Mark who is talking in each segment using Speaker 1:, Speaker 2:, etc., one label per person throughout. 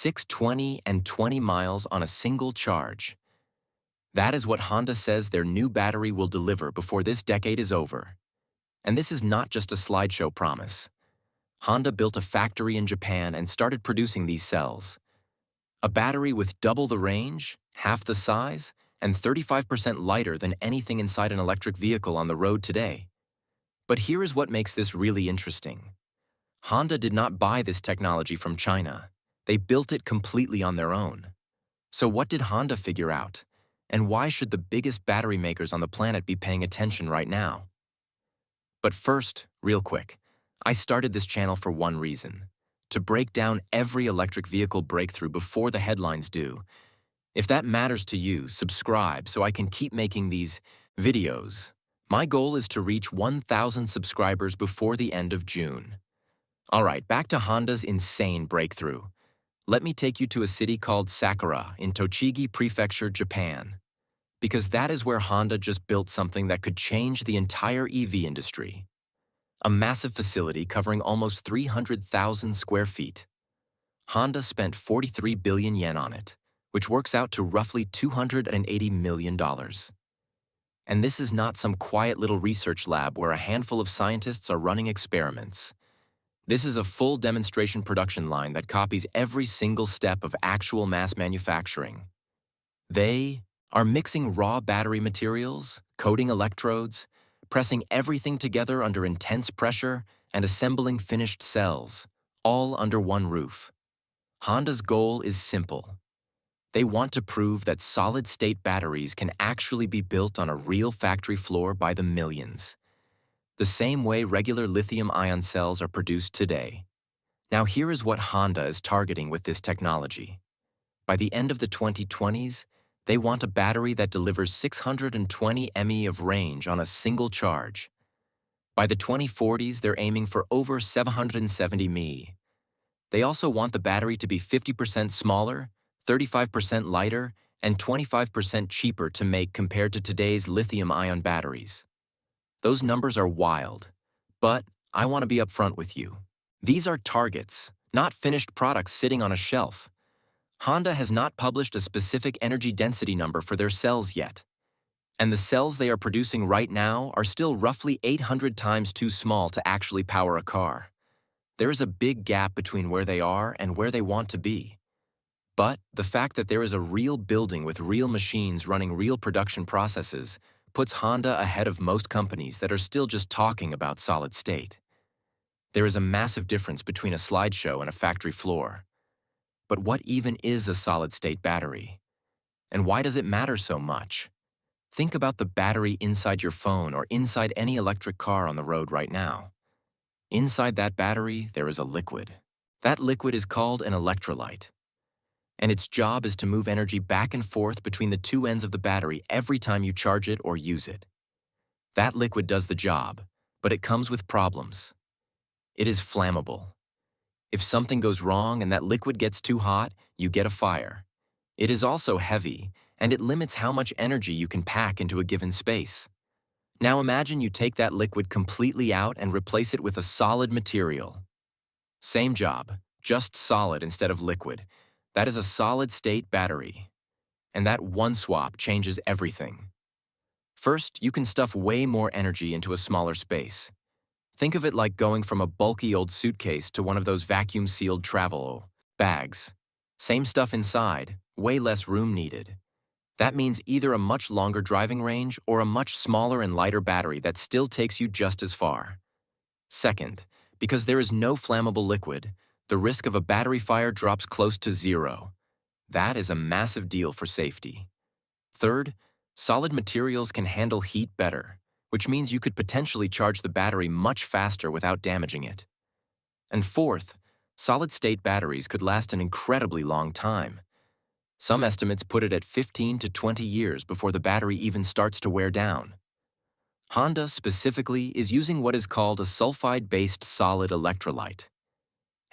Speaker 1: 6, 20, and 20 miles on a single charge. That is what Honda says their new battery will deliver before this decade is over. And this is not just a slideshow promise. Honda built a factory in Japan and started producing these cells. A battery with double the range, half the size, and 35% lighter than anything inside an electric vehicle on the road today. But here is what makes this really interesting. Honda did not buy this technology from China. They built it completely on their own. So what did Honda figure out? And why should the biggest battery makers on the planet be paying attention right now? But first, real quick, I started this channel for one reason: to break down every electric vehicle breakthrough before the headlines do. If that matters to you, subscribe so I can keep making these videos. My goal is to reach 1,000 subscribers before the end of June. Alright, back to Honda's insane breakthrough. Let me take you to a city called Sakura in Tochigi Prefecture, Japan. Because that is where Honda just built something that could change the entire EV industry. A massive facility covering almost 300,000 square feet. Honda spent 43 billion yen on it, which works out to roughly $280 million. And this is not some quiet little research lab where a handful of scientists are running experiments. This is a full demonstration production line that copies every single step of actual mass manufacturing. They are mixing raw battery materials, coating electrodes, pressing everything together under intense pressure, and assembling finished cells, all under one roof. Honda's goal is simple. They want to prove that solid-state batteries can actually be built on a real factory floor by the millions, the same way regular lithium-ion cells are produced today. Now here is what Honda is targeting with this technology. By the end of the 2020s, they want a battery that delivers 620 mAh of range on a single charge. By the 2040s, they're aiming for over 770 mAh. They also want the battery to be 50% smaller, 35% lighter, and 25% cheaper to make compared to today's lithium-ion batteries. Those numbers are wild, but I want to be upfront with you. These are targets, not finished products sitting on a shelf. Honda has not published a specific energy density number for their cells yet. And the cells they are producing right now are still roughly 800 times too small to actually power a car. There is a big gap between where they are and where they want to be. But the fact that there is a real building with real machines running real production processes puts Honda ahead of most companies that are still just talking about solid state. There is a massive difference between a slideshow and a factory floor. But what even is a solid-state battery? And why does it matter so much? Think about the battery inside your phone or inside any electric car on the road right now. Inside that battery, there is a liquid. That liquid is called an electrolyte. And its job is to move energy back and forth between the two ends of the battery every time you charge it or use it. That liquid does the job, but it comes with problems. It is flammable. If something goes wrong and that liquid gets too hot, you get a fire. It is also heavy, and it limits how much energy you can pack into a given space. Now imagine you take that liquid completely out and replace it with a solid material. Same job, just solid instead of liquid. That is a solid-state battery. And that one swap changes everything. First, you can stuff way more energy into a smaller space. Think of it like going from a bulky old suitcase to one of those vacuum-sealed travel bags. Same stuff inside, way less room needed. That means either a much longer driving range or a much smaller and lighter battery that still takes you just as far. Second, because there is no flammable liquid, the risk of a battery fire drops close to zero. That is a massive deal for safety. Third, solid materials can handle heat better, which means you could potentially charge the battery much faster without damaging it. And fourth, solid-state batteries could last an incredibly long time. Some estimates put it at 15 to 20 years before the battery even starts to wear down. Honda, specifically, is using what is called a sulfide-based solid electrolyte.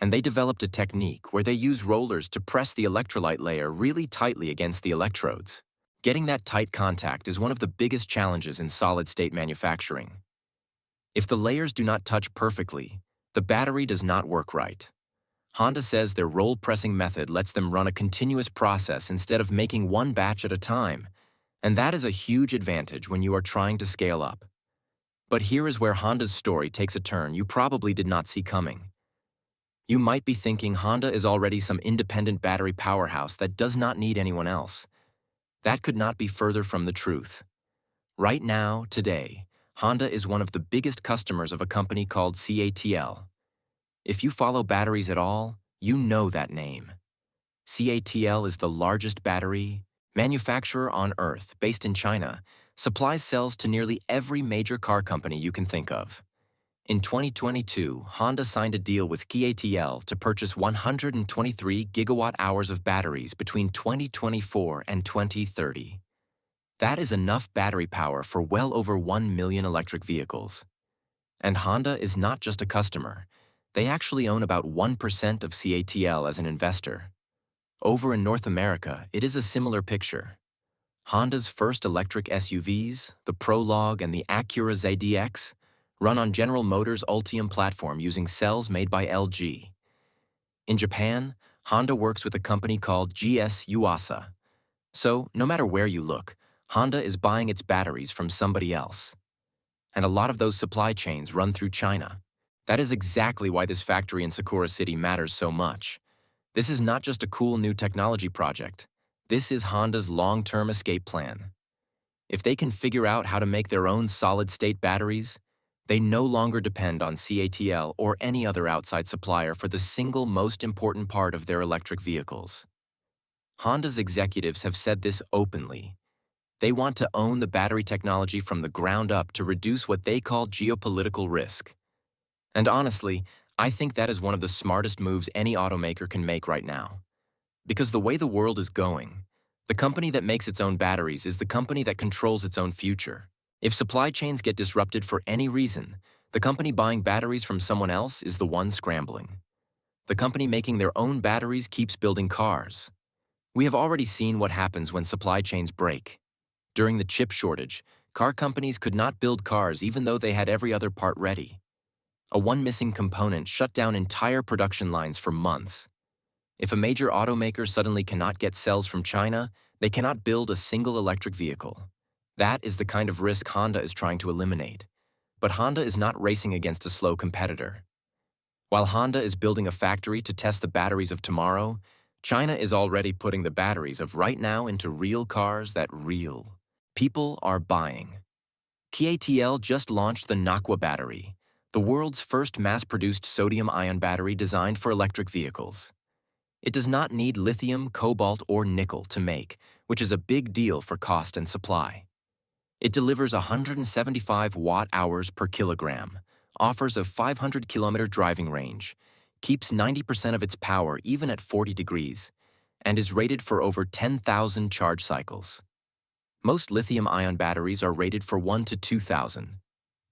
Speaker 1: And they developed a technique where they use rollers to press the electrolyte layer really tightly against the electrodes. Getting that tight contact is one of the biggest challenges in solid-state manufacturing. If the layers do not touch perfectly, the battery does not work right. Honda says their roll-pressing method lets them run a continuous process instead of making one batch at a time, and that is a huge advantage when you are trying to scale up. But here is where Honda's story takes a turn you probably did not see coming. You might be thinking Honda is already some independent battery powerhouse that does not need anyone else. That could not be further from the truth. Right now, today, Honda is one of the biggest customers of a company called CATL. If you follow batteries at all, you know that name. CATL is the largest battery manufacturer on Earth, based in China, supplies cells to nearly every major car company you can think of. In 2022, Honda signed a deal with CATL to purchase 123 gigawatt-hours of batteries between 2024 and 2030. That is enough battery power for well over 1 million electric vehicles. And Honda is not just a customer. They actually own about 1% of CATL as an investor. Over in North America, it is a similar picture. Honda's first electric SUVs, the Prologue and the Acura ZDX, run on General Motors' Ultium platform using cells made by LG. In Japan, Honda works with a company called GS Yuasa. So, no matter where you look, Honda is buying its batteries from somebody else. And a lot of those supply chains run through China. That is exactly why this factory in Sakura City matters so much. This is not just a cool new technology project. This is Honda's long-term escape plan. If they can figure out how to make their own solid-state batteries, they no longer depend on CATL or any other outside supplier for the single most important part of their electric vehicles. Honda's executives have said this openly. They want to own the battery technology from the ground up to reduce what they call geopolitical risk. And honestly, I think that is one of the smartest moves any automaker can make right now. Because the way the world is going, the company that makes its own batteries is the company that controls its own future. If supply chains get disrupted for any reason, the company buying batteries from someone else is the one scrambling. The company making their own batteries keeps building cars. We have already seen what happens when supply chains break. During the chip shortage, car companies could not build cars even though they had every other part ready. One missing component shut down entire production lines for months. If a major automaker suddenly cannot get cells from China, they cannot build a single electric vehicle. That is the kind of risk Honda is trying to eliminate. But Honda is not racing against a slow competitor. While Honda is building a factory to test the batteries of tomorrow, China is already putting the batteries of right now into real cars that real people are buying. CATL just launched the Nakwa battery, the world's first mass-produced sodium-ion battery designed for electric vehicles. It does not need lithium, cobalt, or nickel to make, which is a big deal for cost and supply. It delivers 175 watt-hours per kilogram, offers a 500-kilometer driving range, keeps 90% of its power even at 40 degrees, and is rated for over 10,000 charge cycles. Most lithium-ion batteries are rated for 1 to 2,000.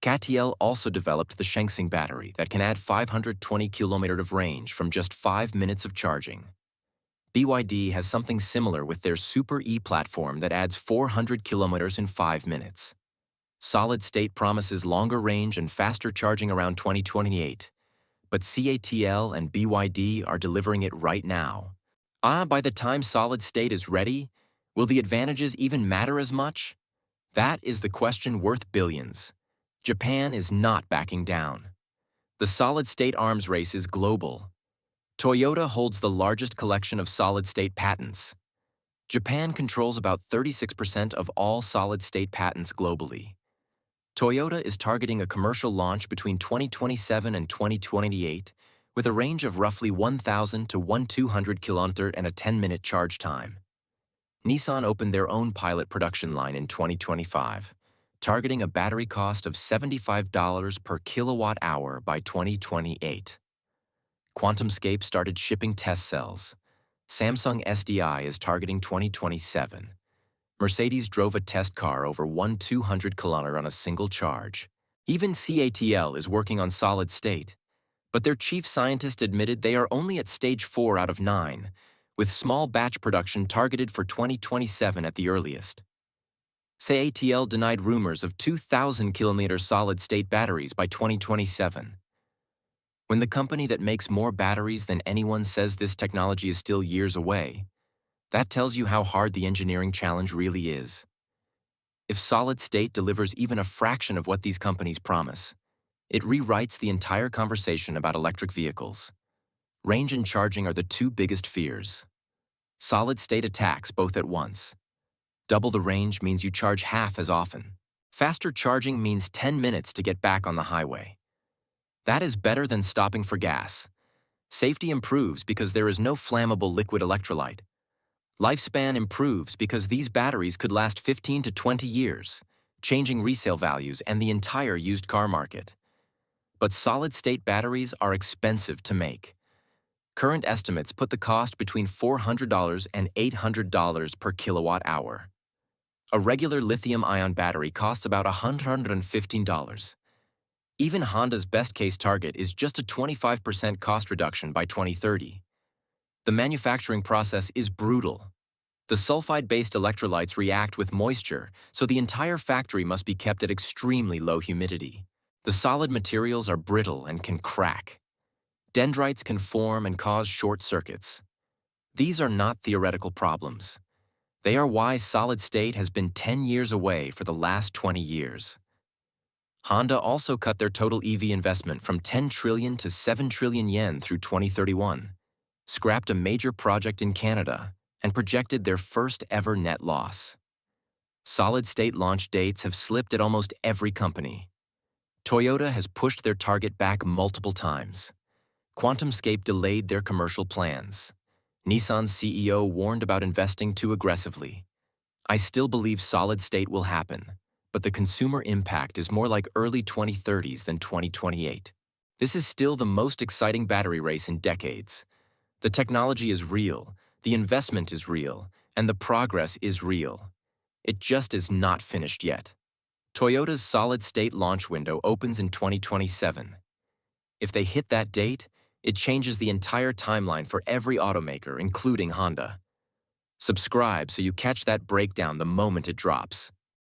Speaker 1: CATL also developed the Shengsing battery that can add 520 kilometers of range from just 5 minutes of charging. BYD has something similar with their Super E platform that adds 400 kilometers in 5 minutes. Solid State promises longer range and faster charging around 2028, but CATL and BYD are delivering it right now. By the time Solid State is ready, will the advantages even matter as much? That is the question worth billions. Japan is not backing down. The solid-state arms race is global. Toyota holds the largest collection of solid-state patents. Japan controls about 36% of all solid-state patents globally. Toyota is targeting a commercial launch between 2027 and 2028 with a range of roughly 1,000 to 1,200 km and a 10-minute charge time. Nissan opened their own pilot production line in 2025, targeting a battery cost of $75 per kilowatt-hour by 2028. QuantumScape started shipping test cells. Samsung SDI is targeting 2027. Mercedes drove a test car over 1,200 km on a single charge. Even CATL is working on solid state, but their chief scientist admitted they are only at stage 4 out of 9, with small batch production targeted for 2027 at the earliest. CATL denied rumors of 2,000 km solid-state batteries by 2027. When the company that makes more batteries than anyone says this technology is still years away, that tells you how hard the engineering challenge really is. If solid state delivers even a fraction of what these companies promise, it rewrites the entire conversation about electric vehicles. Range and charging are the two biggest fears. Solid state attacks both at once. Double the range means you charge half as often. Faster charging means 10 minutes to get back on the highway. That is better than stopping for gas. Safety improves because there is no flammable liquid electrolyte. Lifespan improves because these batteries could last 15 to 20 years, changing resale values and the entire used car market. But solid-state batteries are expensive to make. Current estimates put the cost between $400 and $800 per kilowatt hour. A regular lithium-ion battery costs about $115. Even Honda's best-case target is just a 25% cost reduction by 2030. The manufacturing process is brutal. The sulfide-based electrolytes react with moisture, so the entire factory must be kept at extremely low humidity. The solid materials are brittle and can crack. Dendrites can form and cause short circuits. These are not theoretical problems. They are why solid state has been 10 years away for the last 20 years. Honda also cut their total EV investment from 10 trillion to 7 trillion yen through 2031, scrapped a major project in Canada, and projected their first ever net loss. Solid-state launch dates have slipped at almost every company. Toyota has pushed their target back multiple times. QuantumScape delayed their commercial plans. Nissan's CEO warned about investing too aggressively. I still believe solid-state will happen, but the consumer impact is more like early 2030s than 2028. This is still the most exciting battery race in decades. The technology is real, the investment is real, and the progress is real. It just is not finished yet. Toyota's solid-state launch window opens in 2027. If they hit that date, it changes the entire timeline for every automaker, including Honda. Subscribe so you catch that breakdown the moment it drops.